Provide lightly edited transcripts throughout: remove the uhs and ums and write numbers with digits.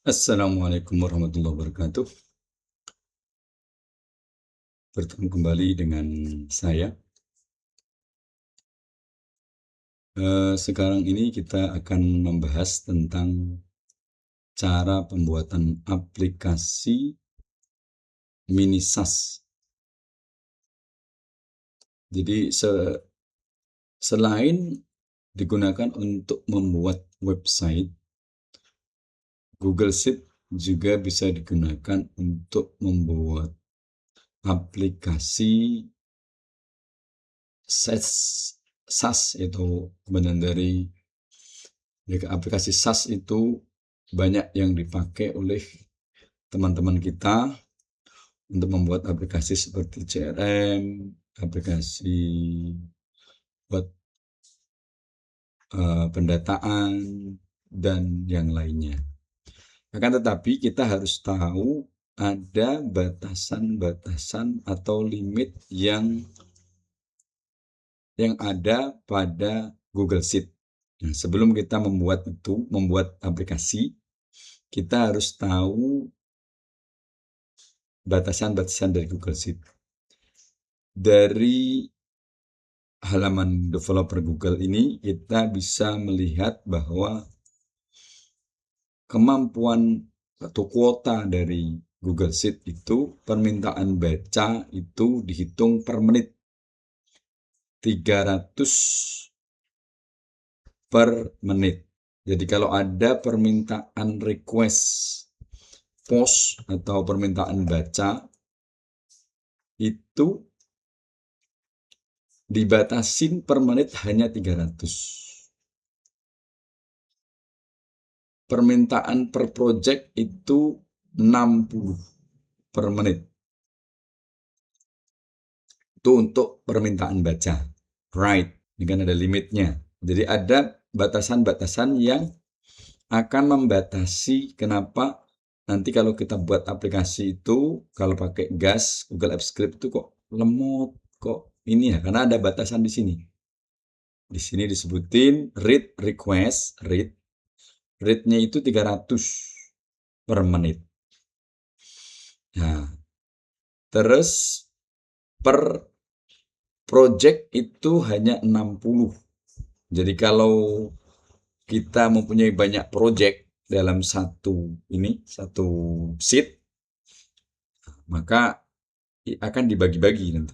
Assalamualaikum warahmatullahi wabarakatuh. Bertemu kembali dengan saya. Sekarang ini kita akan membahas tentang cara pembuatan aplikasi mini SaaS. Jadi selain digunakan untuk membuat website, Google Sheet juga bisa digunakan untuk membuat aplikasi SaaS itu kemudian dari aplikasi SaaS itu banyak yang dipakai oleh teman-teman kita untuk membuat aplikasi seperti CRM, aplikasi buat pendataan, dan yang lainnya. Akan tetapi kita harus tahu ada batasan-batasan atau limit yang ada pada Google Sheet. Nah, sebelum kita membuat aplikasi, kita harus tahu batasan-batasan dari Google Sheet. Dari halaman developer Google ini, kita bisa melihat bahwa kemampuan atau kuota dari Google Sheet itu, permintaan baca itu dihitung per menit 300 per menit. Jadi kalau ada permintaan request post atau permintaan baca itu dibatasin per menit hanya 300. Permintaan per project itu 60 per menit. Itu untuk permintaan baca. Right, ini kan ada limitnya. Jadi ada batasan-batasan yang akan membatasi kenapa nanti kalau kita buat aplikasi itu, kalau pakai GAS, Google Apps Script itu kok lemot, kok ini ya, karena ada batasan di sini. Di sini disebutin read request, rate-nya itu 300 per menit. Nah, terus per project itu hanya 60. Jadi kalau kita mempunyai banyak project dalam satu sheet, maka akan dibagi-bagi nanti.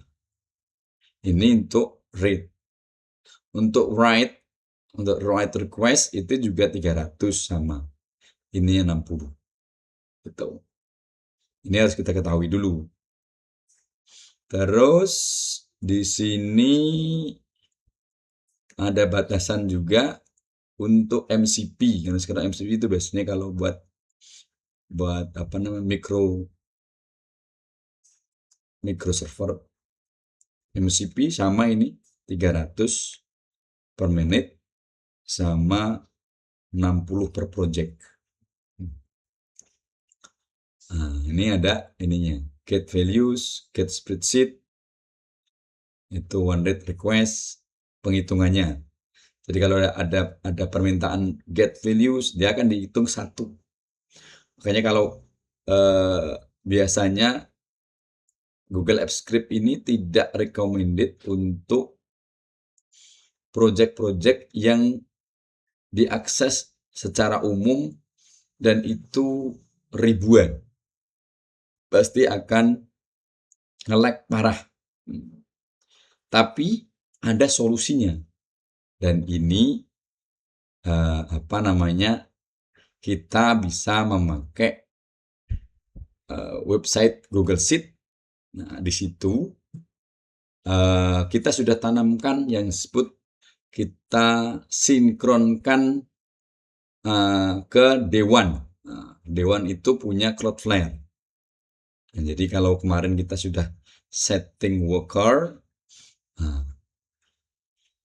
Ini untuk read. Untuk write request itu juga 300 sama. Ini 60. Gitu. Ini harus kita ketahui dulu. Terus di sini ada batasan juga untuk MCP. Karena sekarang MCP itu biasanya kalau buat apa namanya micro server. MCP sama ini 300 per menit sama 60 per project. Nah, ini ada ininya. Get values, get spreadsheet, itu one rate request, penghitungannya. Jadi kalau ada permintaan get values, dia akan dihitung satu. Makanya kalau biasanya Google Apps Script ini tidak recommended untuk project-project yang diakses secara umum dan itu ribuan. Pasti akan nge-lag parah. Tapi ada solusinya. Dan ini kita bisa memakai website Google Sheet. Nah, di situ kita sudah tanamkan yang disebut kita sinkronkan ke D1. Nah, D1 itu punya Cloudflare. Nah, jadi kalau kemarin kita sudah setting worker, nah,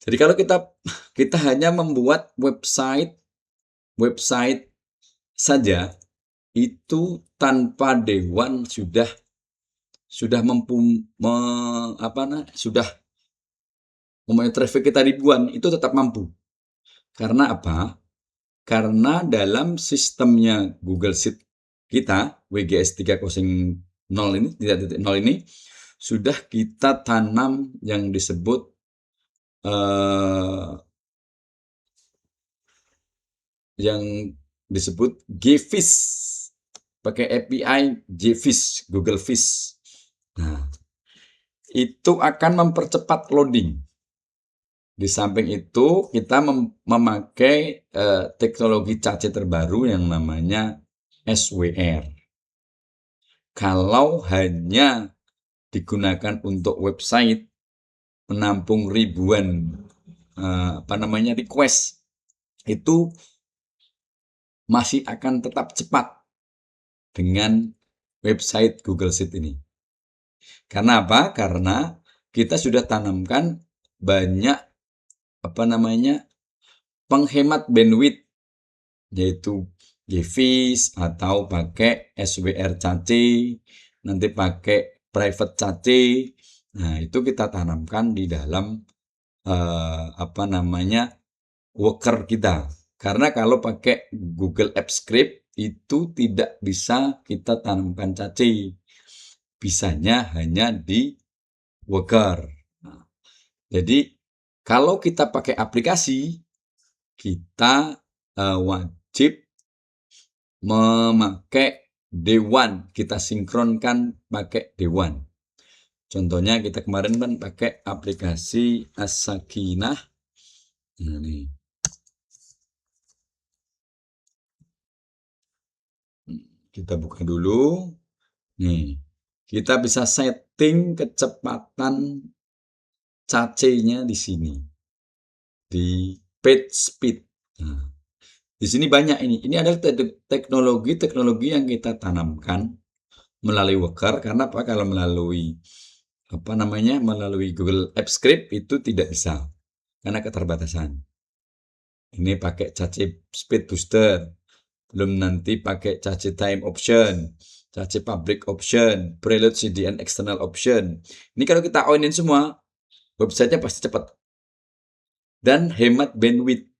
jadi kalau kita hanya membuat website saja itu tanpa D1 sudah sudah mempunyai traffic kita ribuan, itu tetap mampu. Karena apa? Karena dalam sistemnya Google Sheet kita, WGS 3.0 ini, 3.0 ini, sudah kita tanam yang disebut GFish, pakai API GFish, Google Fish. Nah, itu akan mempercepat loading. Di samping itu, kita memakai teknologi cache terbaru yang namanya SWR. Kalau hanya digunakan untuk website, menampung ribuan request, itu masih akan tetap cepat dengan website Google Sheet ini. Karena apa? Karena kita sudah tanamkan banyak penghemat bandwidth, yaitu GFish atau pakai SWR cache, nanti pakai private cache. Nah, itu kita tanamkan di dalam worker kita. Karena kalau pakai Google Apps Script itu tidak bisa kita tanamkan cache. Bisanya hanya di worker. Nah, jadi kalau kita pakai aplikasi, kita wajib memakai D1. Kita sinkronkan pakai D1. Contohnya kita kemarin kan pakai aplikasi As-Sakinah. Nah, nih. Kita buka dulu. Nih, kita bisa setting kecepatan cache-nya di sini. Di page speed. Nah, di sini banyak ini. Ini adalah teknologi yang kita tanamkan melalui worker. Karena apa? Kalau melalui Google Apps Script itu tidak bisa karena keterbatasan. Ini pakai cache speed booster, belum nanti pakai cache time option, cache public option, preload CDN external option. Ini kalau kita on-in semua, websitenya pasti cepat dan hemat bandwidth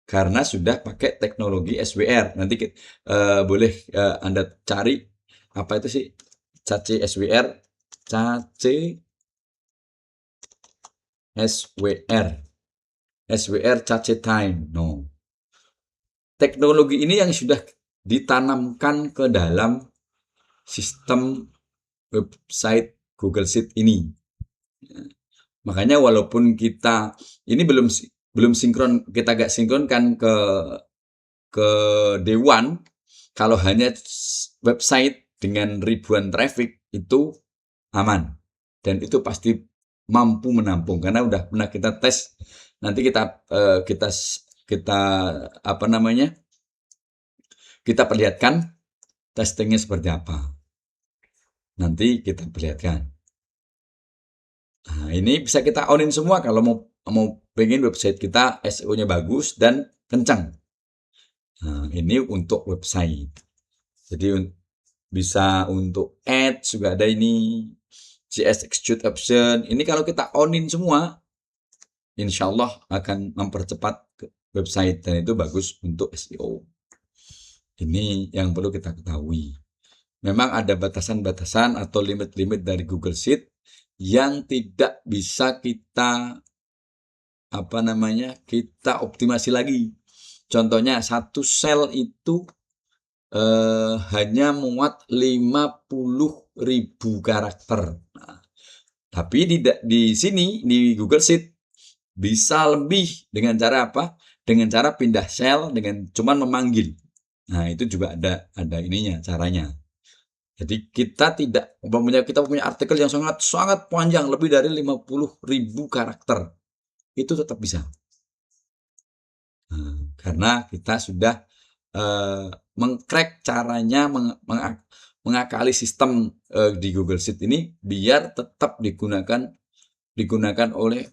karena sudah pakai teknologi SWR. Nanti boleh Anda cari apa itu sih cache SWR, SWR cache time. No. Teknologi ini yang sudah ditanamkan ke dalam sistem website Google Sheet ini. Makanya walaupun kita ini belum sinkron, kita gak sinkronkan ke D1, kalau hanya website dengan ribuan traffic itu aman dan itu pasti mampu menampung karena udah pernah kita tes. Nanti kita perlihatkan testingnya seperti apa. Nanti kita perlihatkan. Nah, ini bisa kita on-in semua kalau mau pengen website kita SEO-nya bagus dan kencang. Nah, ini untuk website. Jadi bisa untuk ads juga ada ini. JS Execute Option. Ini kalau kita on-in semua, insya Allah akan mempercepat website dan itu bagus untuk SEO. Ini yang perlu kita ketahui. Memang ada batasan-batasan atau limit-limit dari Google Sheet yang tidak bisa kita optimasi lagi. Contohnya satu sel itu hanya muat 50.000 karakter. Nah, tapi di sini di Google Sheet bisa lebih dengan cara apa? Dengan cara pindah sel dengan cuman memanggil. Nah, itu juga ada ininya caranya. Jadi kita punya artikel yang sangat panjang, lebih dari 50.000 karakter. Itu tetap bisa. Nah, karena kita sudah mengcrack caranya, mengakali sistem di Google Sheet ini biar tetap digunakan oleh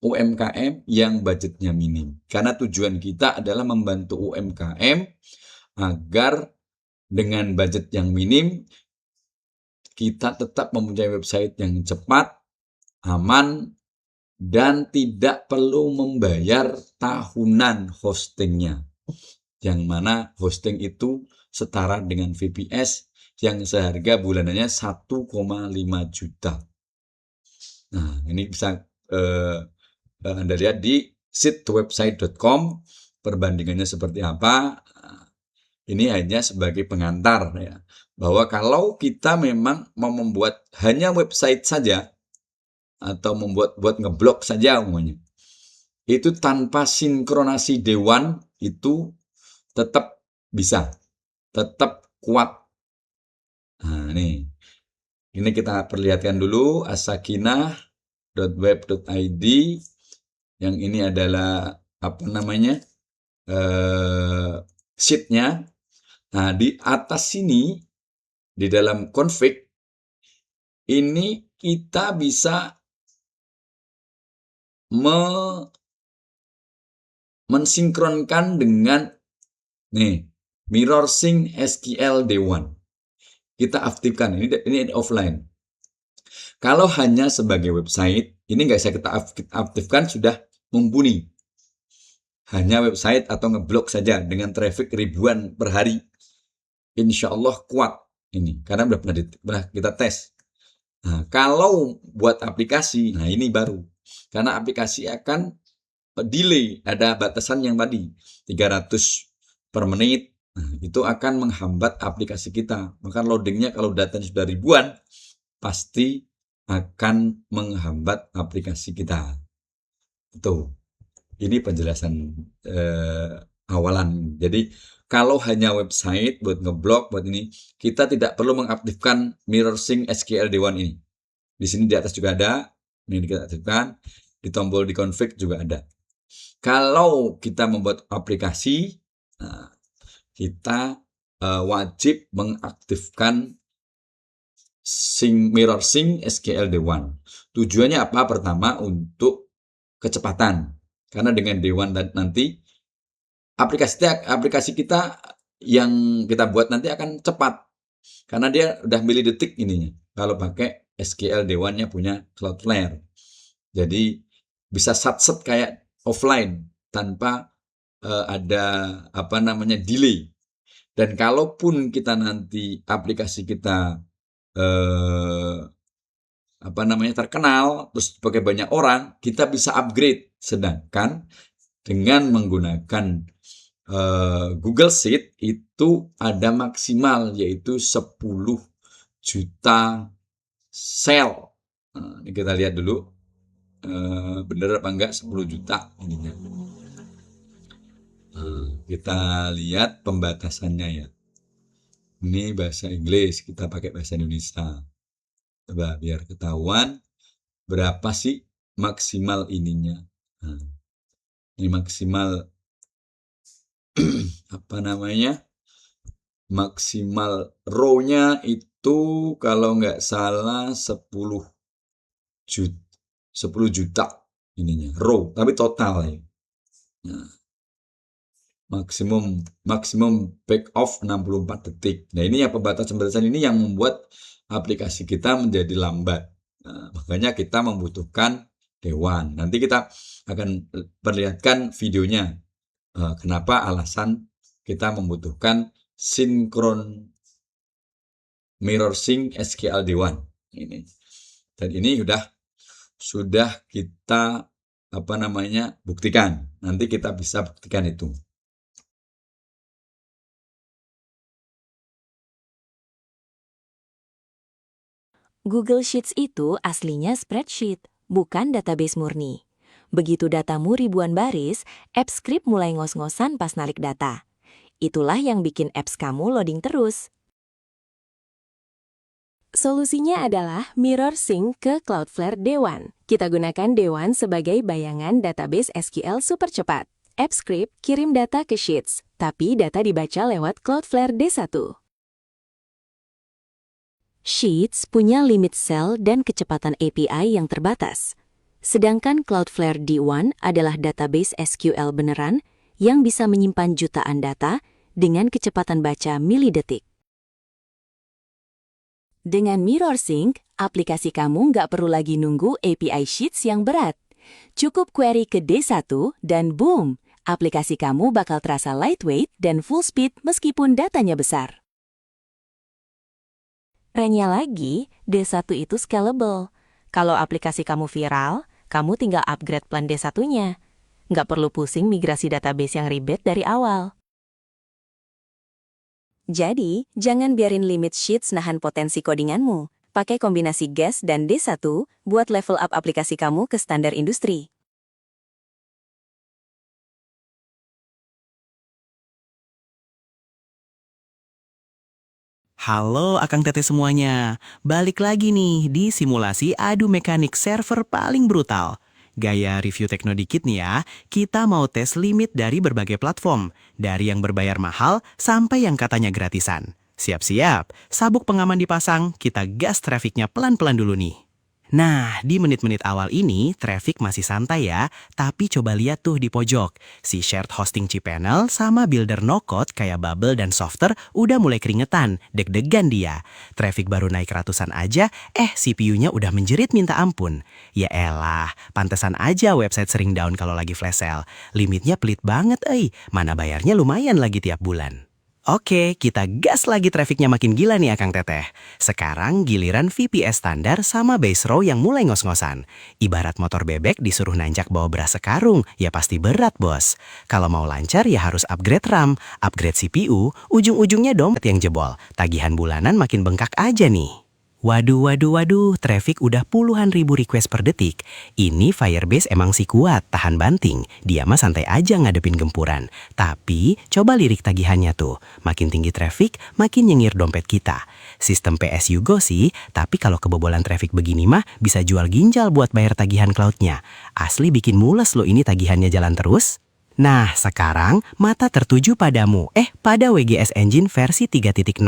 UMKM yang budgetnya minim. Karena tujuan kita adalah membantu UMKM agar dengan budget yang minim kita tetap mempunyai website yang cepat, aman, dan tidak perlu membayar tahunan hostingnya. Yang mana hosting itu setara dengan VPS yang seharga bulanannya 1,5 juta. Nah, ini bisa Anda lihat di website.com perbandingannya seperti apa. Ini hanya sebagai pengantar ya, bahwa kalau kita memang mau membuat hanya website saja atau buat ngeblok saja umumnya, itu tanpa sinkronasi dewan itu tetap bisa, tetap kuat. Nah, ini kita perlihatkan dulu asakinah.web.id. Yang ini adalah apa namanya sheet-nya. Nah, di atas sini di dalam config ini kita bisa mensinkronkan dengan MirrorSync SQL Day1. Kita aktifkan, ini offline. Kalau hanya sebagai website, ini nggak bisa kita aktifkan, sudah mumpuni. Hanya website atau ngeblok saja dengan traffic ribuan per hari. Insya Allah kuat ini, karena pernah kita tes. Nah, kalau buat aplikasi, nah ini baru. Karena aplikasi akan delay, ada batasan yang tadi 300 per menit. Nah, itu akan menghambat aplikasi kita. Maka loadingnya kalau datanya sudah ribuan, pasti akan menghambat aplikasi kita. Itu. Ini penjelasan awalan. Jadi kalau hanya website buat ngeblok buat ini, kita tidak perlu mengaktifkan MirrorSync SQL Day1 ini. Di sini di atas juga ada, ini kita aktifkan, di tombol di config juga ada. Kalau kita membuat aplikasi, nah, kita wajib mengaktifkan MirrorSync SQL Day1. Tujuannya apa? Pertama untuk kecepatan. Karena dengan Day1 nanti aplikasi kita yang kita buat nanti akan cepat. Karena dia udah milidetik ininya. Kalau pakai SQL Day1-nya punya Cloudflare. Jadi bisa satset kayak offline tanpa ada delay. Dan kalaupun kita nanti aplikasi kita terkenal terus pakai banyak orang, kita bisa upgrade. Sedangkan dengan menggunakan Google Sheet itu ada maksimal, yaitu 10 juta sel. Nah, ini kita lihat dulu bener apa enggak 10 juta ininya. Kita lihat pembatasannya ya. Ini bahasa Inggris, kita pakai bahasa Indonesia. Coba biar ketahuan berapa sih maksimal ininya. Nah, ini maksimal maksimal row-nya itu kalau nggak salah 10 juta ininya row, tapi total ya. Nah, maksimum back off 64 detik. Nah, ini yang pembatasan ini yang membuat aplikasi kita menjadi lambat. Nah, makanya kita membutuhkan Day1. Nanti kita akan perlihatkan videonya. Kenapa alasan kita membutuhkan sinkron MirrorSync SQL Day1 ini. Dan ini sudah kita buktikan. Nanti kita bisa buktikan itu. Google Sheets itu aslinya spreadsheet, bukan database murni. Begitu datamu ribuan baris, AppScript mulai ngos-ngosan pas narik data. Itulah yang bikin apps kamu loading terus. Solusinya adalah MirrorSync ke Cloudflare Day1. Kita gunakan Day1 sebagai bayangan database SQL super cepat. AppScript kirim data ke Sheets, tapi data dibaca lewat Cloudflare D1. Sheets punya limit sel dan kecepatan API yang terbatas. Sedangkan Cloudflare D1 adalah database SQL beneran yang bisa menyimpan jutaan data dengan kecepatan baca milidetik. Dengan MirrorSync, aplikasi kamu nggak perlu lagi nunggu API Sheets yang berat. Cukup query ke D1 dan boom, aplikasi kamu bakal terasa lightweight dan full speed meskipun datanya besar. Kerennya lagi, D1 itu scalable. Kalau aplikasi kamu viral, kamu tinggal upgrade plan D1-nya. Nggak perlu pusing migrasi database yang ribet dari awal. Jadi, jangan biarin limit sheets nahan potensi codinganmu. Pakai kombinasi GES dan D1 buat level up aplikasi kamu ke standar industri. Halo Akang Teteh semuanya, balik lagi nih di simulasi adu mekanik server paling brutal. Gaya review tekno dikit nih ya, kita mau tes limit dari berbagai platform, dari yang berbayar mahal sampai yang katanya gratisan. Siap-siap, sabuk pengaman dipasang, kita gas trafficnya pelan-pelan dulu nih. Nah, di menit-menit awal ini, traffic masih santai ya, tapi coba lihat tuh di pojok. Si shared hosting cPanel sama builder no-code kayak Bubble dan Softer udah mulai keringetan, deg-degan dia. Traffic baru naik ratusan aja, CPU-nya udah menjerit minta ampun. Ya elah, pantesan aja website sering down kalau lagi flash sale. Limitnya pelit banget, mana bayarnya lumayan lagi tiap bulan. Oke, kita gas lagi trafficnya makin gila nih Akang Teteh. Sekarang giliran VPS standar sama base row yang mulai ngos-ngosan. Ibarat motor bebek disuruh nanjak bawa beras sekarung, ya pasti berat bos. Kalau mau lancar ya harus upgrade RAM, upgrade CPU, ujung-ujungnya dompet yang jebol. Tagihan bulanan makin bengkak aja nih. Waduh, traffic udah puluhan ribu request per detik. Ini Firebase emang sih kuat, tahan banting. Dia mah santai aja ngadepin gempuran. Tapi, coba lirik tagihannya tuh. Makin tinggi traffic, makin nyengir dompet kita. Sistem PSU go sih, tapi kalau kebobolan traffic begini mah bisa jual ginjal buat bayar tagihan cloudnya. Asli bikin mules loh ini tagihannya jalan terus. Nah, sekarang mata tertuju padamu, pada WGS Engine versi 3.0.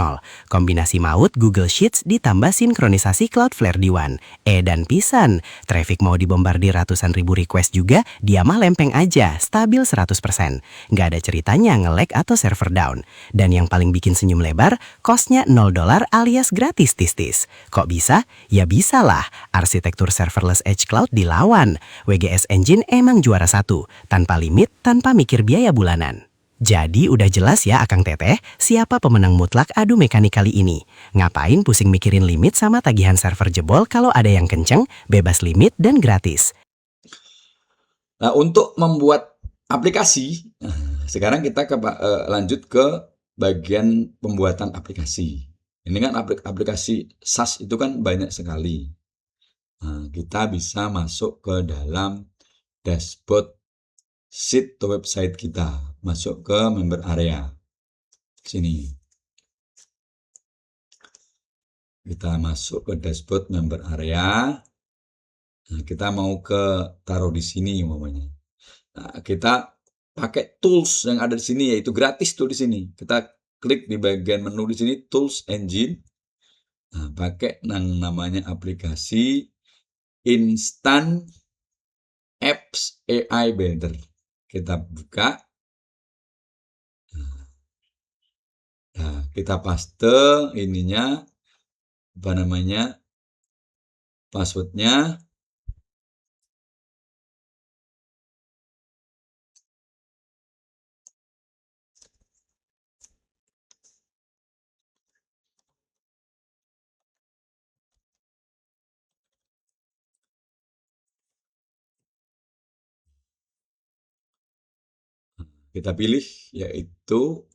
Kombinasi maut Google Sheets ditambah sinkronisasi Cloudflare D1. Dan pisan, traffic mau dibombardir ratusan ribu request juga, dia mah lempeng aja, stabil 100%. Nggak ada ceritanya nge-lag atau server down. Dan yang paling bikin senyum lebar, cost-nya $0 alias gratis tis-tis. Kok bisa? Ya bisa lah, arsitektur serverless edge cloud dilawan. WGS Engine emang juara satu, tanpa limit, tanpa mikir biaya bulanan. Jadi udah jelas ya Akang Teteh, siapa pemenang mutlak adu mekanik kali ini. Ngapain pusing mikirin limit sama tagihan server jebol kalau ada yang kenceng, bebas limit, dan gratis. Nah, untuk membuat aplikasi, sekarang kita lanjut ke bagian pembuatan aplikasi. Ini kan aplikasi SaaS itu kan banyak sekali. Nah, kita bisa masuk ke dalam dashboard sheet atau website kita, masuk ke member area. Sini. Kita masuk ke dashboard member area. Nah, kita mau taruh di sini umpamanya. Nah, kita pakai tools yang ada di sini, yaitu gratis tuh di sini. Kita klik di bagian menu di sini, Tools Engine. Nah, pakai namanya aplikasi Instant Apps AI Builder. Kita buka. Nah, kita paste ininya, passwordnya. Kita pilih yaitu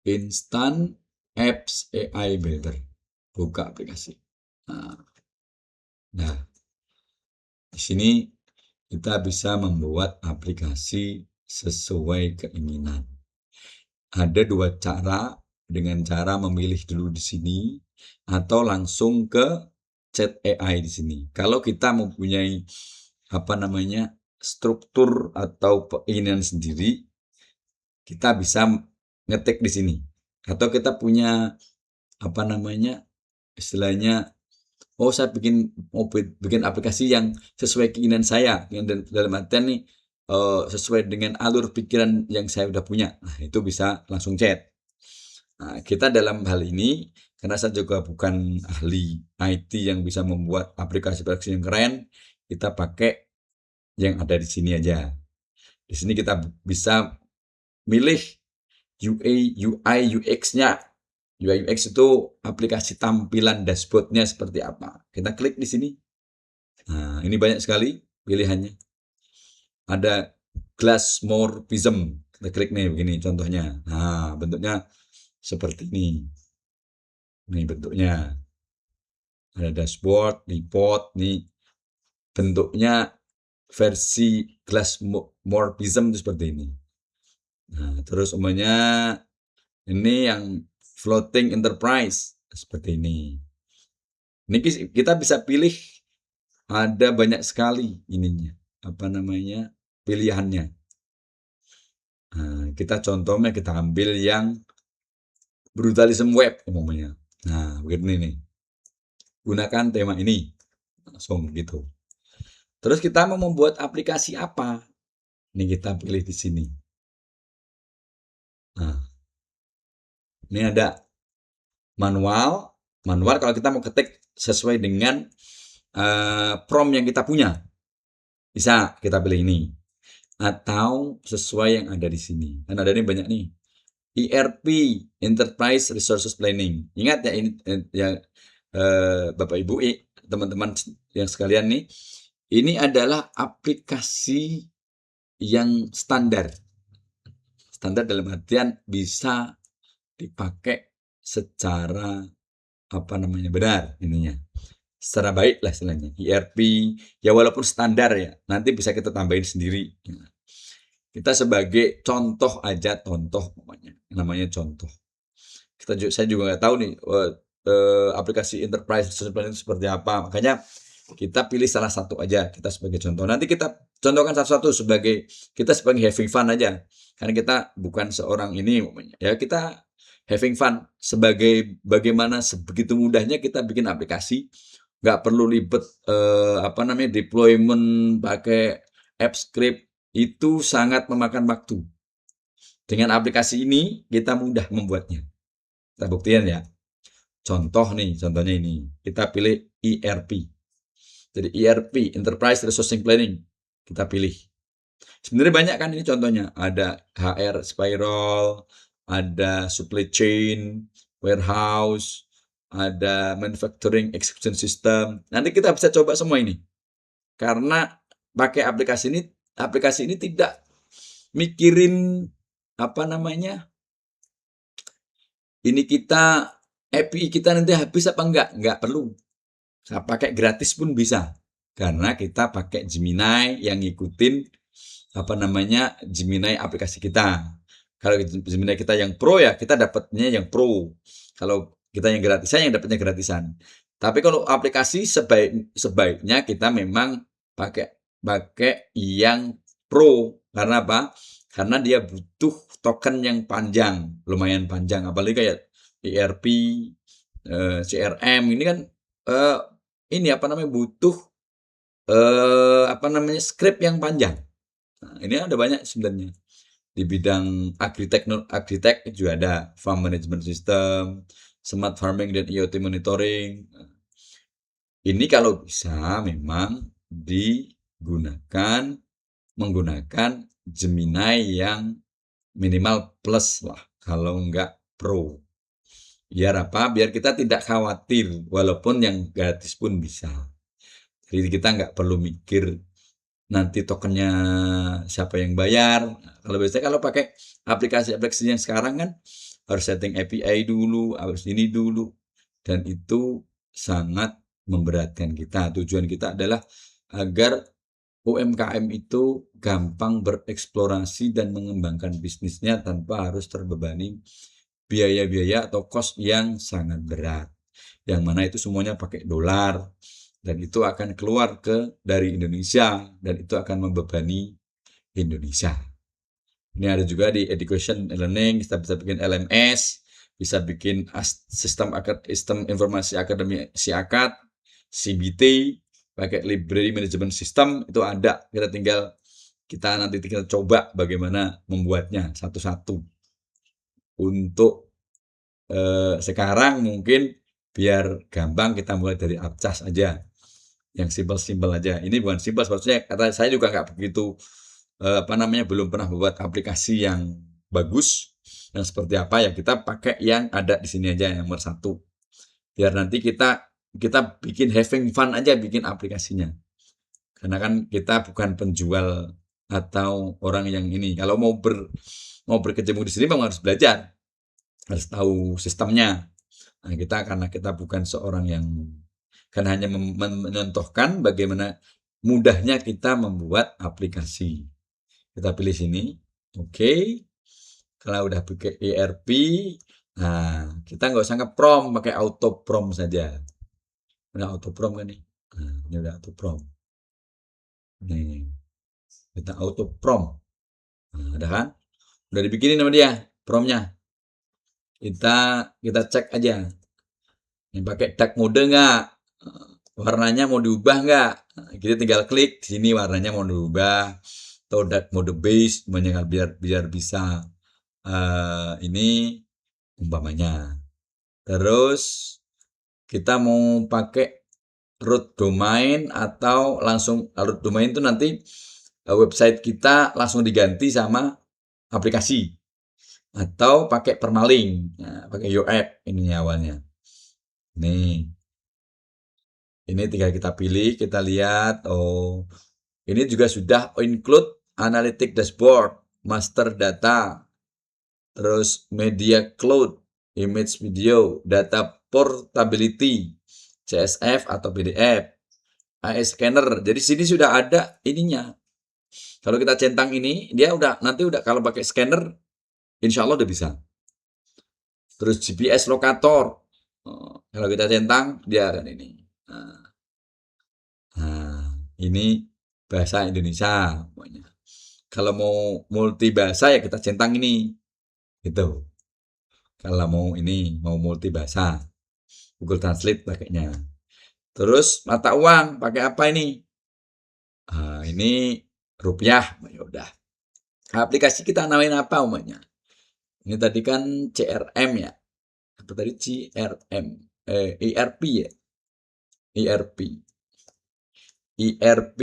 Instant Apps AI Builder. Buka aplikasi. Nah, di sini kita bisa membuat aplikasi sesuai keinginan. Ada dua cara, dengan cara memilih dulu di sini atau langsung ke chat AI di sini. Kalau kita mempunyai struktur atau keinginan sendiri, kita bisa ngetik di sini. Atau kita punya istilahnya, saya mau bikin aplikasi yang sesuai keinginan saya, yang dalam artian nih sesuai dengan alur pikiran yang saya udah punya. Nah, itu bisa langsung chat. Nah, kita dalam hal ini, karena saya juga bukan ahli IT yang bisa membuat aplikasi-aplikasi yang keren, kita pakai yang ada di sini aja. Di sini kita bisa milih UI, UX-nya. UI, UX itu aplikasi tampilan dashboard-nya seperti apa. Kita klik di sini. Nah, ini banyak sekali pilihannya. Ada Glassmorphism. Kita klik nih begini contohnya. Nah, bentuknya seperti ini. Ini bentuknya. Ada dashboard, report, nih bentuknya versi Glassmorphism itu seperti ini. Nah, terus umumnya ini yang floating enterprise seperti ini. Ini kita bisa pilih, ada banyak sekali ininya, pilihannya. Nah, kita contohnya kita ambil yang brutalism web umumnya. Nah, begini nih. Gunakan tema ini. Langsung gitu. Terus kita mau membuat aplikasi apa? Ini kita pilih di sini. Nah, ini ada manual. Manual kalau kita mau ketik sesuai dengan prompt yang kita punya. Bisa kita pilih ini. Atau sesuai yang ada di sini. Dan ada ini banyak nih. ERP, Enterprise Resources Planning. Ingat ya ini ya Bapak Ibu, teman-teman yang sekalian nih, ini adalah aplikasi yang standar. Standar dalam artian bisa dipakai secara benar ininya. Secara baik lah istilahnya. ERP ya walaupun standar ya, nanti bisa kita tambahin sendiri. Kita sebagai contoh aja, namanya contoh. Saya juga nggak tahu nih aplikasi enterprise resource planning itu seperti apa. Makanya kita pilih salah satu aja, kita sebagai contoh. Nanti kita contohkan satu-satu kita sebagai having fun aja. Karena kita bukan seorang ini, ya kita having fun sebagai bagaimana sebegitu mudahnya kita bikin aplikasi, nggak perlu ribet deployment pakai app script, itu sangat memakan waktu. Dengan aplikasi ini kita mudah membuatnya. Kita buktikan ya. Contohnya ini. Kita pilih ERP. Jadi ERP, Enterprise Resource Planning. Kita pilih. Sebenarnya banyak kan ini contohnya. Ada HR Spiral, ada Supply Chain, Warehouse, ada Manufacturing Execution System. Nanti kita bisa coba semua ini. Karena pakai aplikasi ini tidak mikirin ini kita API kita nanti habis apa enggak perlu. Saya pakai gratis pun bisa. Karena kita pakai Gemini yang ngikutin Gemini aplikasi kita. Kalau Gemini kita yang pro ya kita dapatnya yang pro. Kalau kita yang gratisan yang dapatnya gratisan. Tapi kalau aplikasi sebaiknya kita memang pakai yang pro. Karena apa? Karena dia butuh token yang panjang, lumayan panjang. Apalagi kayak ERP, CRM ini kan butuh script yang panjang. Nah, ini ada banyak sebenarnya. Di bidang agritech juga ada farm management system, smart farming dan IoT monitoring. Ini kalau bisa memang menggunakan Gemini yang minimal plus lah, kalau enggak pro. Biar apa? Biar kita tidak khawatir, walaupun yang gratis pun bisa. Jadi kita nggak perlu mikir nanti tokennya siapa yang bayar. Kalau biasanya kalau pakai aplikasi-aplikasi yang sekarang kan harus setting API dulu, harus ini dulu. Dan itu sangat memberatkan kita. Tujuan kita adalah agar UMKM itu gampang bereksplorasi dan mengembangkan bisnisnya tanpa harus terbebani biaya-biaya atau cost yang sangat berat. Yang mana itu semuanya pakai dolar dan itu akan keluar dari Indonesia dan itu akan membebani Indonesia. Ini ada juga di education learning, kita bisa bikin LMS, bisa bikin sistem informasi akademi SIAKAD, CBT, pakai library management system itu ada. Kita nanti tinggal coba bagaimana membuatnya satu-satu untuk sekarang mungkin biar gampang kita mulai dari Apcas aja, yang simpel-simpel aja. Ini bukan simpel, maksudnya kata saya juga nggak begitu belum pernah membuat aplikasi yang bagus, yang seperti apa ya kita pakai yang ada di sini aja yang nomor satu. Biar nanti kita bikin having fun aja bikin aplikasinya. Karena kan kita bukan penjual atau orang yang ini. Kalau mau berkecimpung di sini memang harus belajar, harus tahu sistemnya. Nah, karena kita bukan seorang yang kan hanya mencontohkan bagaimana mudahnya kita membuat aplikasi. Kita pilih sini, oke. Kalau udah pakai ERP, nah kita nggak usah nge-prom, pakai auto prom saja. Udah auto prom kan nih? Nah, ini udah auto prom. Nih, kita auto prom. Nah, ada kan? Udah dibikinin sama dia promnya. Kita cek aja. Ini pakai dark mode nggak? Warnanya mau diubah nggak? Nah, kita tinggal klik di sini warnanya mau diubah atau dark mode base, biar bisa ini umpamanya. Terus kita mau pakai root domain atau langsung root domain itu nanti website kita langsung diganti sama aplikasi atau pakai permalink, nah, pakai YouApp ini awalnya. Ini tinggal kita pilih, kita lihat. Oh, ini juga sudah include analytic dashboard, master data, terus media cloud, image video, data portability, CSV atau PDF, AS scanner. Jadi sini sudah ada ininya. Kalau kita centang ini, dia nanti kalau pakai scanner, insya Allah udah bisa. Terus GPS lokator, kalau kita centang dia akan ini. Nah, ini bahasa Indonesia pokoknya. Kalau mau multi bahasa ya kita centang ini, gitu. Kalau mau multi bahasa, Google Translate pakainya. Terus mata uang pakai apa ini? Ini rupiah, ya udah. Aplikasi kita namain apa umumnya? Ini tadi kan CRM ya. Apa tadi CRM? ERP ya. ERP. ERP.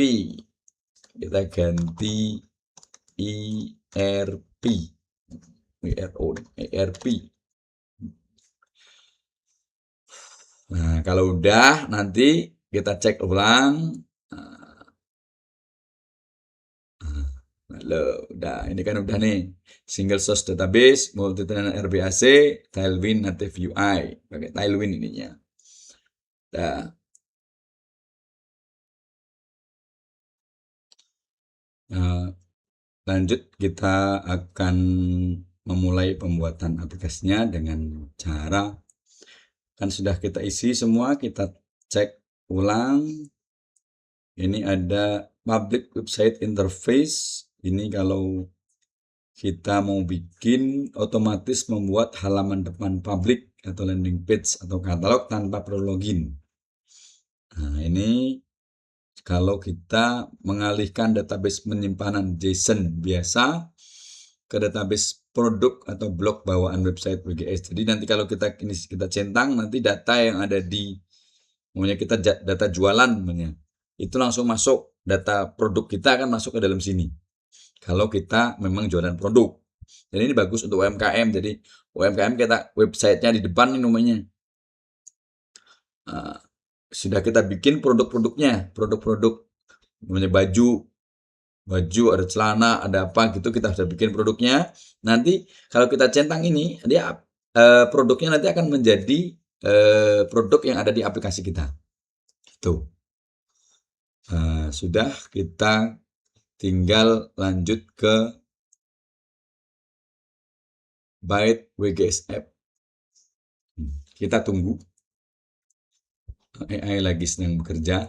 Kita ganti ERP. ERP. Nah, kalau udah nanti kita cek ulang. Udah, ini kan udah nih. Single source database, multi-tenant RBAC, Tailwind native UI. Pakai Tailwind ininya. Nah, lanjut kita akan memulai pembuatan aplikasinya dengan cara kan sudah kita isi semua, kita cek ulang. Ini ada public website interface. Ini kalau kita mau bikin otomatis membuat halaman depan publik atau landing page atau katalog tanpa perlu login. Nah, ini kalau kita mengalihkan database penyimpanan JSON biasa ke database produk atau blok bawaan website WGS. Jadi nanti kalau kita centang nanti data yang ada di kita data jualan itu langsung masuk, data produk kita akan masuk ke dalam sini. Kalau kita memang jualan produk. Jadi ini bagus untuk UMKM. Jadi UMKM kita websitenya di depan ini namanya. Sudah kita bikin produk-produknya, produk-produk namanya baju, ada celana, ada apa gitu kita sudah bikin produknya. Nanti kalau kita centang ini, dia produknya nanti akan menjadi produk yang ada di aplikasi kita. Tuh. Sudah kita tinggal lanjut ke Byte WGS App. Kita tunggu. AI lagi sedang bekerja.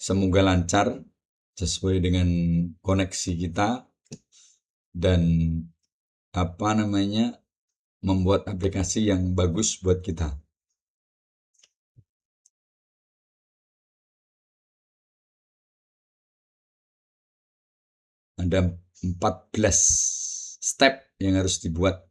Semoga lancar sesuai dengan koneksi kita dan membuat aplikasi yang bagus buat kita. Ada 14 step yang harus dibuat.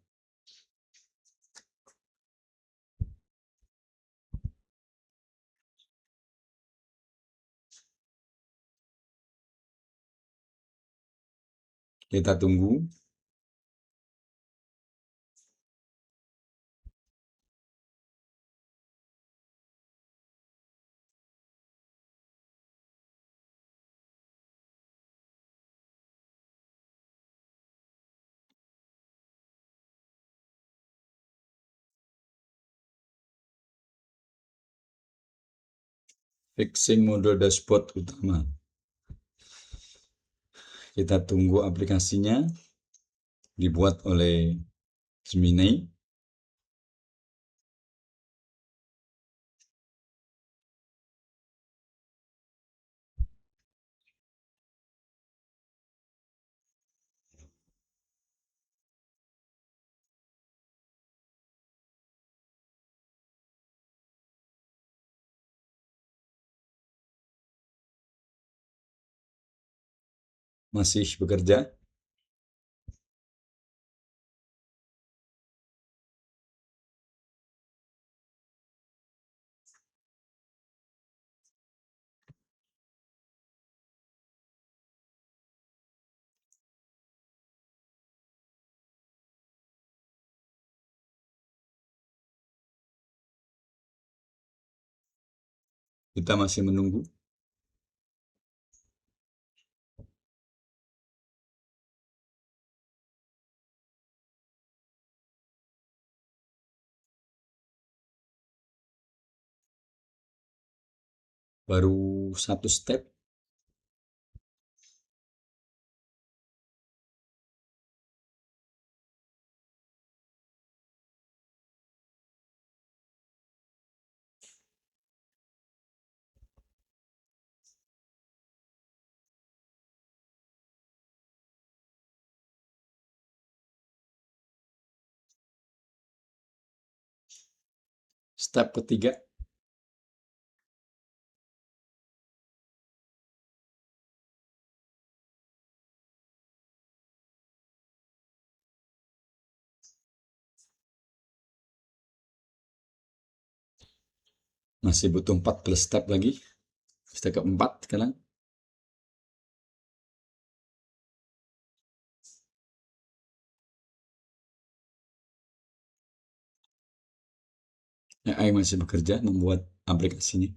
Kita tunggu. Fixing mode dashboard utama. Kita tunggu aplikasinya dibuat oleh Gemini. Masih bekerja. Kita masih menunggu. Baru satu step. Step ketiga. Masih butuh 14 step lagi. Step keempat sekarang. AI masih bekerja membuat aplikasinya.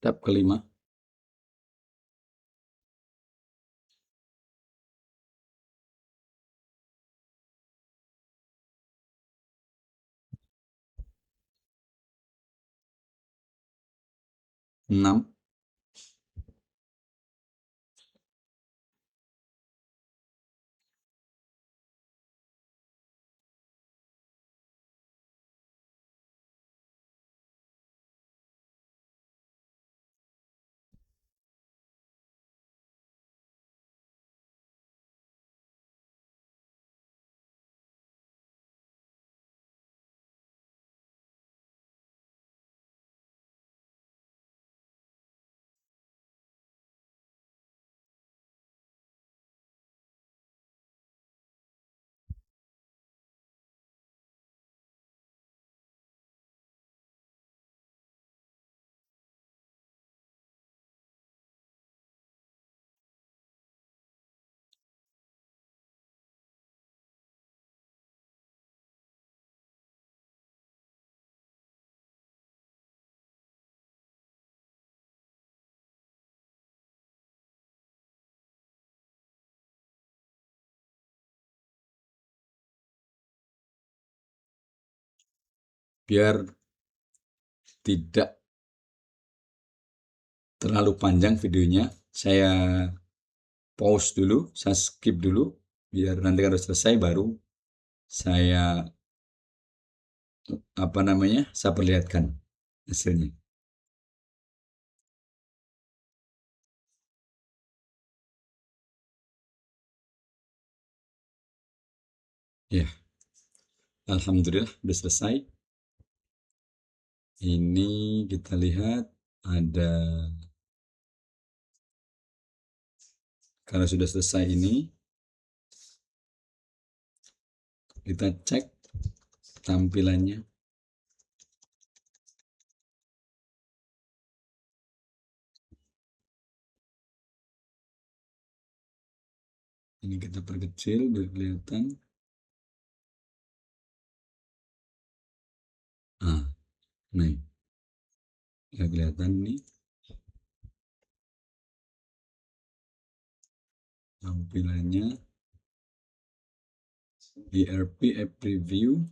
Step kelima. Enam. Biar tidak terlalu panjang videonya, saya pause dulu, saya skip dulu, biar nanti kalau selesai baru saya saya perlihatkan hasilnya. Ya, alhamdulillah sudah selesai. Ini kita lihat ada, kalau sudah selesai ini, kita cek tampilannya. Ini kita perkecil biar kelihatan. Nih, ya kelihatan nih tampilannya. ERP App Preview.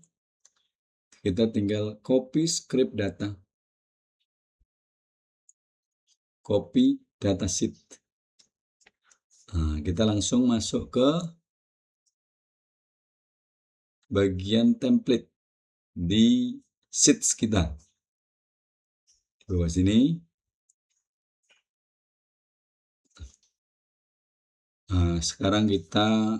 Kita tinggal copy script data, copy datasheet. Nah, kita langsung masuk ke bagian template di sheets kita. Di bawah sini. Nah, sekarang kita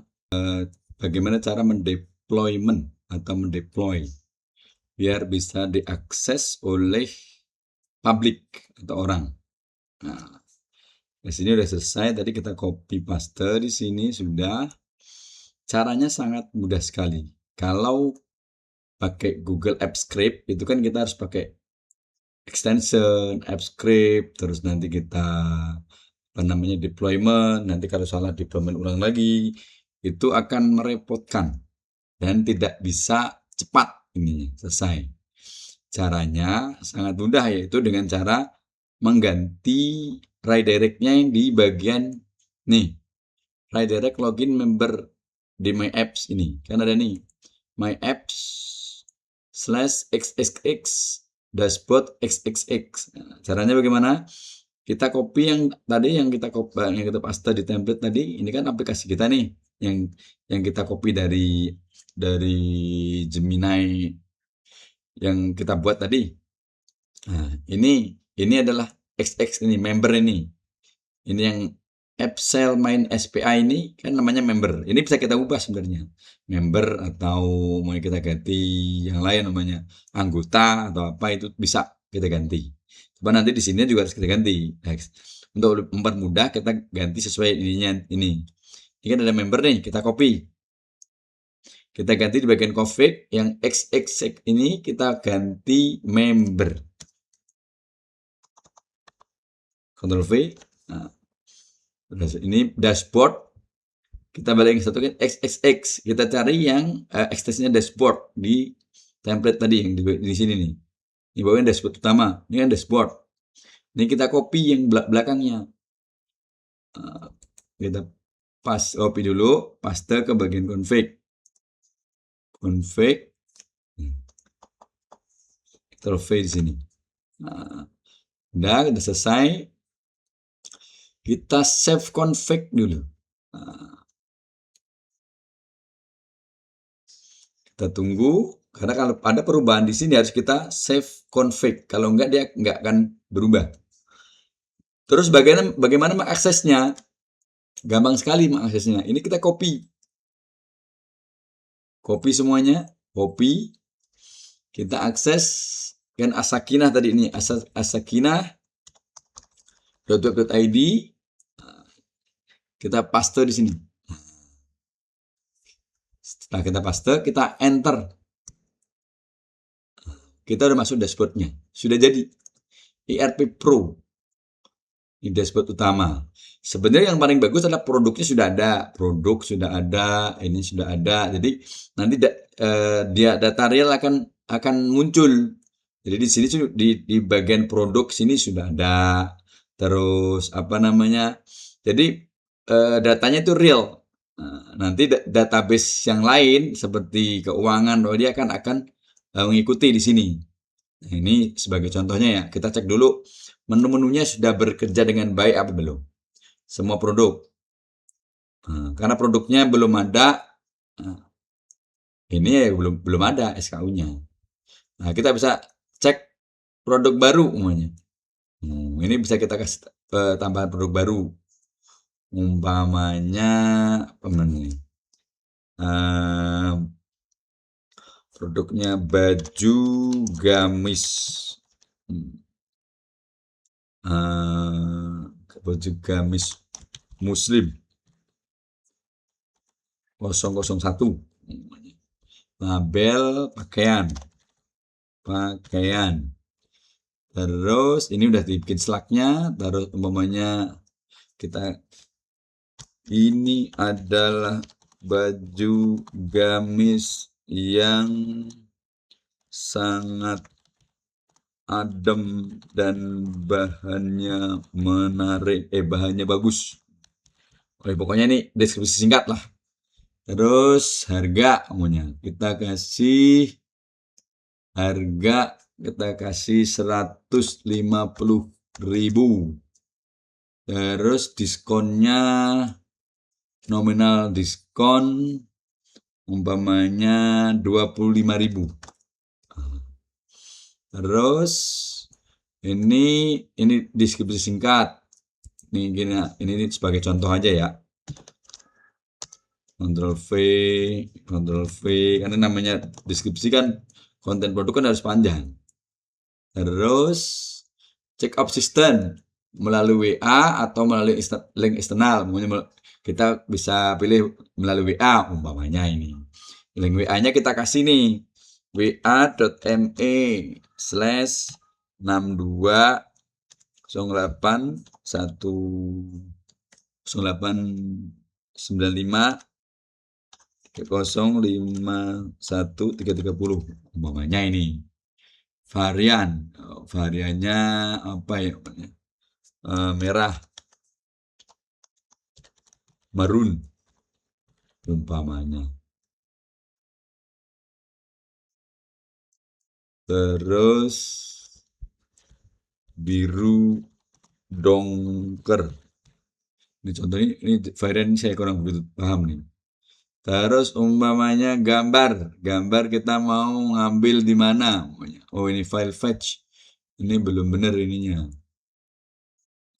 bagaimana cara mendeployment atau mendeploy biar bisa diakses oleh publik atau orang. Nah, di sini udah selesai. Tadi kita copy paste di sini sudah. Caranya sangat mudah sekali. Kalau pakai Google Apps Script itu kan kita harus pakai extension Apps Script, terus nanti kita deployment. Nanti kalau salah deployment ulang lagi, itu akan merepotkan dan tidak bisa cepat ini selesai. Caranya sangat mudah, yaitu dengan cara mengganti redirect-nya yang di bagian nih, redirect login member di My Apps ini. Kan ada nih, My Apps /xxx dashboard xxx. Nah, caranya bagaimana? Kita copy yang tadi, yang kita paste di template tadi. Ini kan aplikasi kita nih, yang kita copy dari Gemini yang kita buat tadi. Nah, ini adalah XX ini, member ini. Ini yang Appsell main SPA ini kan namanya member. Ini bisa kita ubah sebenarnya. Member atau mau kita ganti yang lain namanya anggota atau apa, itu bisa kita ganti. Coba nanti di sini juga harus kita ganti. Untuk mempermudah kita ganti sesuai ininya ini. Ini kan ada member nih, kita copy. Kita ganti di bagian config yang XXX ini kita ganti member. Ctrl V. Nah, ini dashboard. Kita balik satu kan XXX. Kita cari yang ekstensinya dashboard di template tadi yang di sini nih. Ini bawain dashboard utama. Ini kan dashboard. Ini kita copy yang belakangnya. Kita copy dulu, paste ke bagian config. Config. Ctrl V di sini. Nah, udah selesai. Kita save config dulu. Nah, kita tunggu, karena kalau ada perubahan di sini harus kita save config. Kalau enggak, dia enggak akan berubah. Terus bagaimana mengaksesnya? Gampang sekali mengaksesnya. Ini kita copy. Copy semuanya, copy. Kita akses kan Asakinah tadi ini, asakinah.web.id. Kita paste di sini. Setelah kita paste, kita enter. Kita udah masuk dashboardnya. Sudah jadi. ERP Pro. Ini dashboard utama. Sebenarnya yang paling bagus adalah produknya sudah ada. Produk sudah ada. Ini sudah ada. Jadi nanti data real akan muncul. Jadi di sini di bagian produk sini sudah ada. Terus jadi datanya itu real. Nah, nanti database yang lain seperti keuangan, dia akan mengikuti di sini. Nah, ini sebagai contohnya ya, kita cek dulu menu-menunya sudah bekerja dengan baik apa belum. Semua produk. Nah, karena produknya belum ada, nah, ini ya belum ada SKU-nya. Nah, kita bisa cek produk baru umumnya. Ini bisa kita kasih tambahan produk baru. Umpamanya apa namanya? Produknya baju gamis. Baju gamis muslim 001. Label pakaian. Terus ini udah dibikin slagnya, terus umpamanya kita ini adalah baju gamis yang sangat adem dan bahannya menarik, bahannya bagus. Oke, pokoknya ini deskripsi singkat lah. Terus harga umumnya kita kasih harga, kita kasih 150.000. Terus diskonnya, nominal diskon umpamanya 25.000. Terus ini deskripsi singkat. Ini sebagai contoh aja ya. Ctrl V, karena namanya deskripsi kan, konten produk kan harus panjang. Terus check out system melalui WA atau melalui link eksternal. Kita bisa pilih melalui WA umpamanya ini. Link WA-nya kita kasih nih, wa.me/02-08-95-051-330 umpamanya ini. Variannya apa ya, merah, maroon umpamanya. Terus biru dongker. Ini contohnya, ini varian saya kurang begitu paham nih. Terus umpamanya gambar kita mau ngambil di mana? Oh, ini file fetch. Ini belum benar ininya.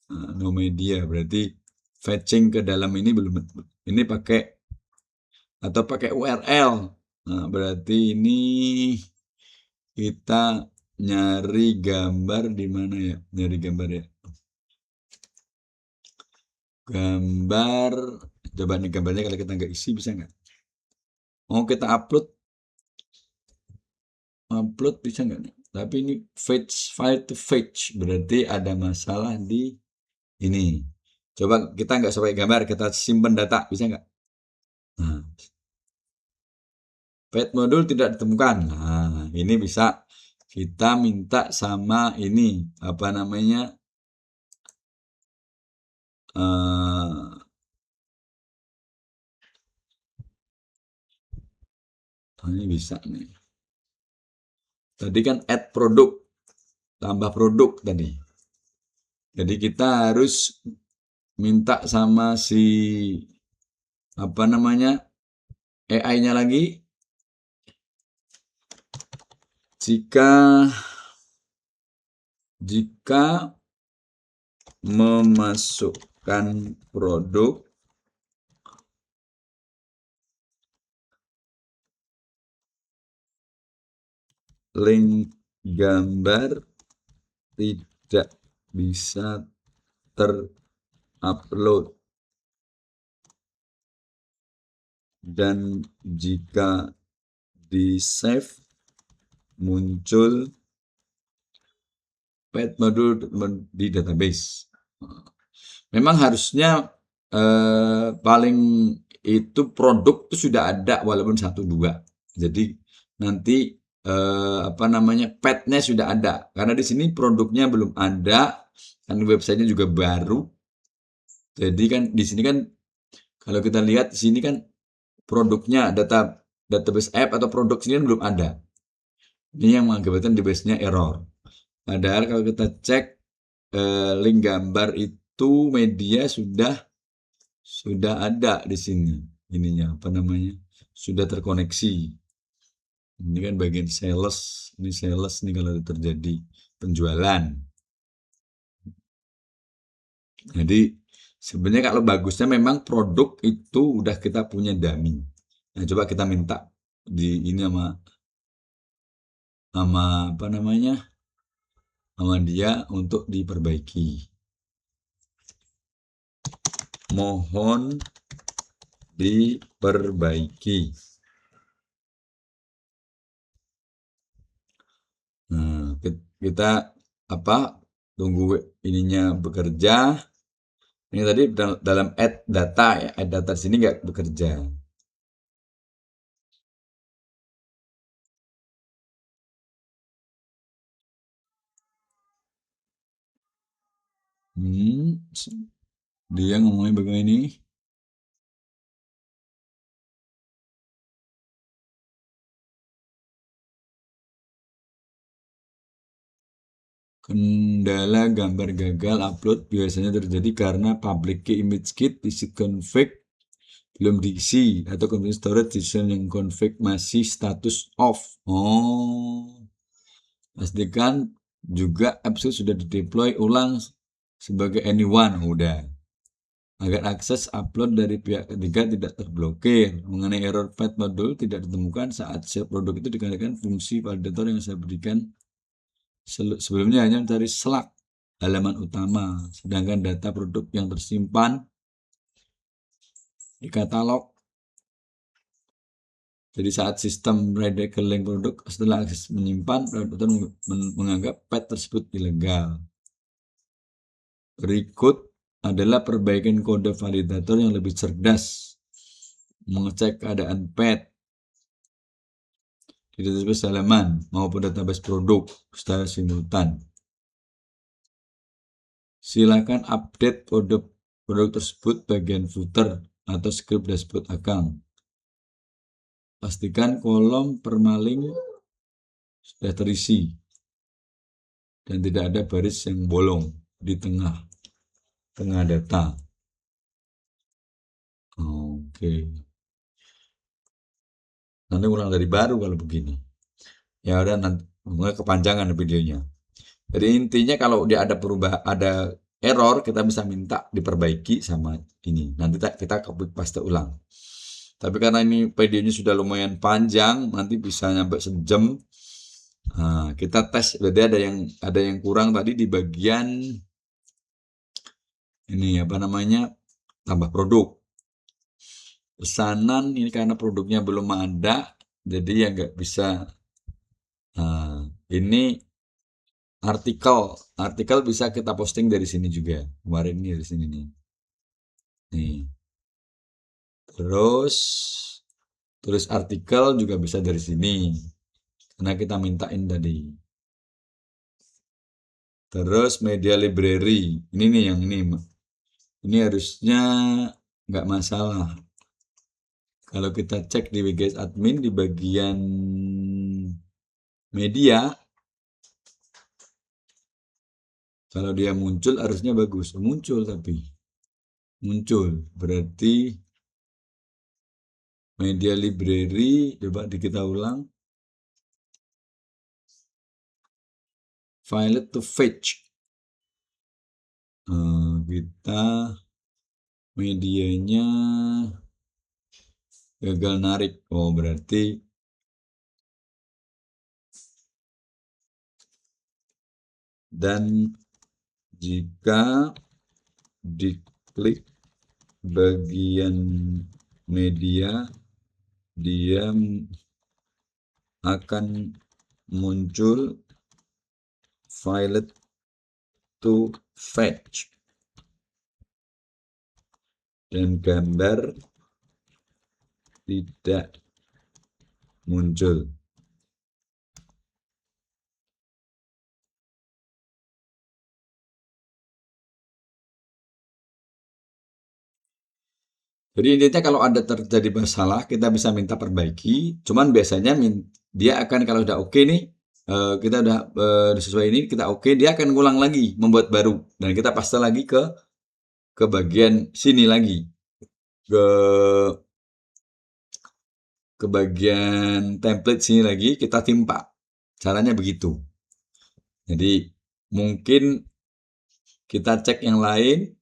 No media, berarti fetching ke dalam ini belum. Ini pakai URL. Nah, berarti ini kita nyari gambar di mana ya? Nyari gambar ya. Gambar, coba nih gambarnya kalau kita nggak isi bisa nggak? Oh, kita upload bisa nggak nih? Tapi ini fetch file to fetch, berarti ada masalah di ini. Coba kita nggak sampai gambar, kita simpan data, bisa nggak? Nah, pet modul tidak ditemukan. Nah, ini bisa kita minta sama ini, apa namanya? Ini bisa nih. Tadi kan add produk, tambah produk tadi. Jadi kita harus minta sama si apa namanya AI-nya lagi, jika memasukkan produk link gambar tidak bisa terupload, dan jika di save muncul pet modul di database. Memang harusnya paling itu produk itu sudah ada walaupun 1-2. Jadi nanti apa namanya petnya sudah ada, karena di sini produknya belum ada, kan websitenya juga baru. Jadi kan di sini kan kalau kita lihat di sini kan produknya database app atau produk sini kan belum ada. Ini yang mengakibatkan device-nya error. Padahal kalau kita cek link gambar itu media sudah ada di sini. Ininya apa namanya? Sudah terkoneksi. Ini kan bagian sales, ini sales nih kalau terjadi penjualan. Jadi sebenarnya kalau bagusnya memang produk itu udah kita punya dummy. Nah, coba kita minta di ini sama apa namanya? Sama dia untuk diperbaiki. Mohon diperbaiki. Nah, kita apa? Tunggu ininya bekerja. Ini tadi dalam add data ya, add data di sini nggak bekerja. Dia ngomongnya begini. Kendala gambar gagal upload biasanya terjadi karena public key image kit isi config belum diisi atau config storage decision yang config masih status off. Pastikan juga apps sudah dideploy ulang sebagai anyone. Udah. Agar akses upload dari pihak ketiga tidak terblokir. Mengenai error path module tidak ditemukan saat share produk itu dikarenakan fungsi validator yang saya berikan sebelumnya hanya mencari Slack halaman utama, sedangkan data produk yang tersimpan di katalog. Jadi saat sistem redirect ke link produk setelah akses menyimpan, validator menganggap path tersebut ilegal. Berikut adalah perbaikan kode validator yang lebih cerdas, mengecek keadaan path di database halaman maupun database produk secara simultan. Silakan update kode produk tersebut bagian footer atau script dashboard account. Pastikan kolom permalink sudah terisi dan tidak ada baris yang bolong di tengah data. Oke. Nanti ulang dari baru kalau begini. Ya udah, nanti mulai kepanjangan videonya. Jadi intinya kalau dia ada perubahan, ada error, kita bisa minta diperbaiki sama ini. Nanti kita copy paste ulang. Tapi karena ini videonya sudah lumayan panjang, nanti bisa nyampe sejam. Nah, kita tes, berarti ada yang kurang tadi di bagian ini apa namanya, tambah produk. Pesanan ini karena produknya belum ada, jadi ya nggak bisa. Nah, ini artikel bisa kita posting dari sini juga. Kemarin ini dari sini nih. Nih. Terus artikel juga bisa dari sini. Karena kita mintain tadi. Terus media library. Ini nih yang ini. Ini harusnya nggak masalah. Kalau kita cek di WGS admin di bagian media, kalau dia muncul harusnya bagus. Muncul tapi. Muncul. Berarti media library, coba kita ulang. File to fetch. Kita medianya gagal narik. Oh, berarti dan jika diklik bagian media, dia akan muncul file to fetch dan gambar tidak muncul. Jadi intinya kalau ada terjadi masalah, kita bisa minta perbaiki. Cuman biasanya dia akan kalau udah oke nih, kita udah sesuai ini, kita oke, dia akan ngulang lagi membuat baru dan kita paste lagi ke bagian sini lagi, ke bagian template sini lagi, kita timpa. Caranya begitu. Jadi mungkin kita cek yang lain,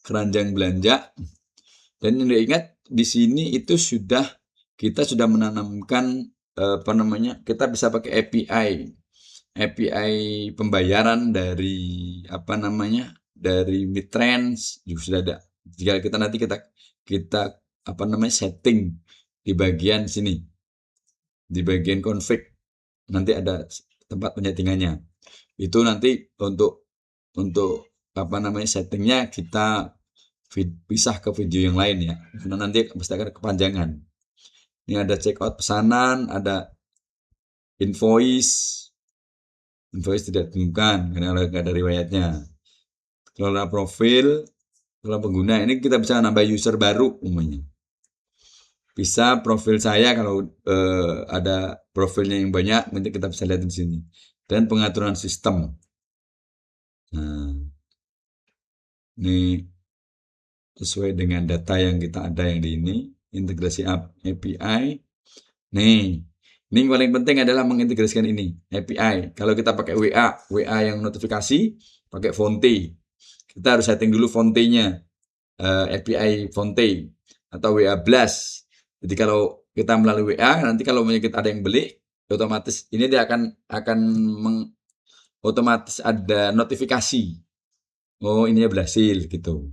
keranjang belanja, dan yang diingat di sini itu kita sudah menanamkan kita bisa pakai API pembayaran dari dari Midtrans juga sudah ada. Jika kita nanti kita setting di bagian sini, di bagian config nanti ada tempat penyetingannya. Itu nanti untuk settingnya kita pisah ke video yang lain ya, karena nanti pasti akan kepanjangan. Ini ada checkout pesanan, ada invoice tidak ditemukan karena nggak ada riwayatnya. Kelola profil, kelola pengguna, ini kita bisa nambah user baru umumnya. Bisa profil saya kalau ada profilnya yang banyak, nanti kita bisa lihat di sini. Dan pengaturan sistem. Nah, ini sesuai dengan data yang kita ada yang di ini, integrasi API. Nih, ini yang paling penting adalah mengintegrasikan ini, API. Kalau kita pakai WA yang notifikasi, pakai Fonte. Kita harus setting dulu Fonte-nya, API Fonte atau WA Blast. Jadi kalau kita melalui WA, nanti kalau kita ada yang beli, otomatis ini dia akan otomatis ada notifikasi. Oh, ini berhasil gitu.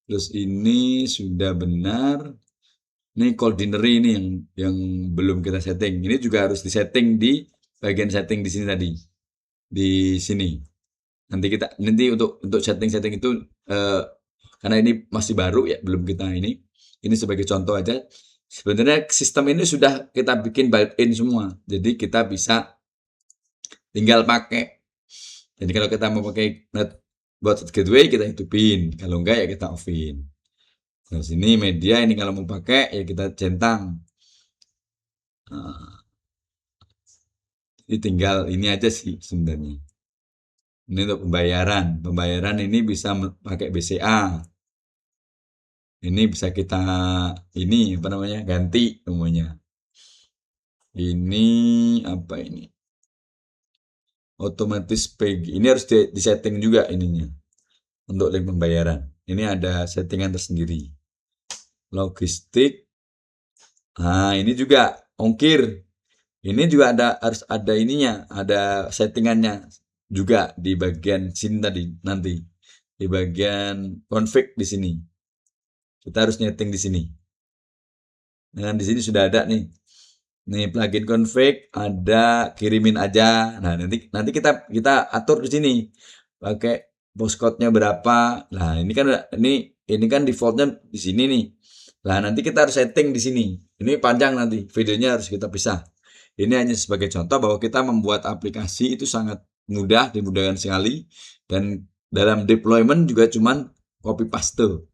Terus ini sudah benar. Ini coordinary ini yang belum kita setting. Ini juga harus disetting di bagian setting di sini tadi. Di sini. Nanti untuk setting itu karena ini masih baru ya, belum kita ini. Ini sebagai contoh aja. Sebenarnya sistem ini sudah kita bikin built-in semua. Jadi kita bisa tinggal pakai. Jadi kalau kita mau pakai network gateway kita hidupin. Kalau enggak ya kita offin. Nah, sini media ini kalau mau pakai ya kita centang. Ini tinggal ini aja sih sebenarnya. Ini untuk pembayaran. Pembayaran ini bisa pakai BCA. Ini bisa kita ganti semuanya. Ini apa ini? Otomatis pay. Ini harus disetting juga ininya. Untuk link pembayaran. Ini ada settingan tersendiri. Logistik. Nah, ini juga ongkir. Ini juga harus ada ininya, ada settingannya juga di bagian sini tadi nanti. Di bagian config di sini. Kita harus nyeting di sini. Nah, di sini sudah ada nih. Nih plugin config ada kirimin aja. Nah, nanti kita atur di sini. Pakai postcode-nya berapa. Nah, ini kan defaultnya di sini nih. Nah, nanti kita harus setting di sini. Ini panjang nanti, videonya harus kita pisah. Ini hanya sebagai contoh bahwa kita membuat aplikasi itu sangat mudah, dimudahkan sekali. Dan dalam deployment juga cuman copy paste.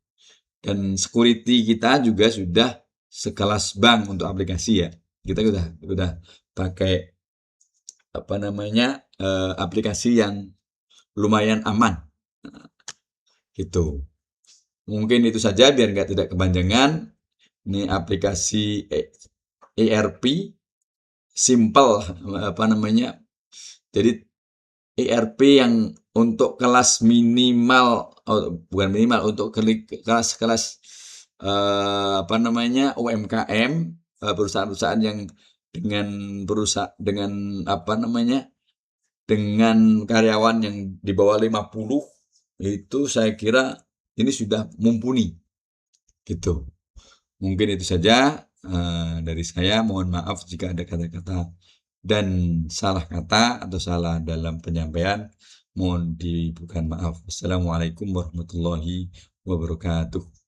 Dan security kita juga sudah sekelas bank untuk aplikasi ya. Kita udah pakai aplikasi yang lumayan aman. Gitu. Mungkin itu saja biar tidak kepanjangan. Ini aplikasi ERP simple Jadi ERP yang untuk kelas minimal, bukan minimal, untuk kelas UMKM, perusahaan-perusahaan yang dengan karyawan yang di bawah 50, itu saya kira ini sudah mumpuni gitu. Mungkin itu saja dari saya. Mohon maaf jika ada kata-kata dan salah kata atau salah dalam penyampaian. Mohon dibukan maaf. Assalamualaikum warahmatullahi wabarakatuh.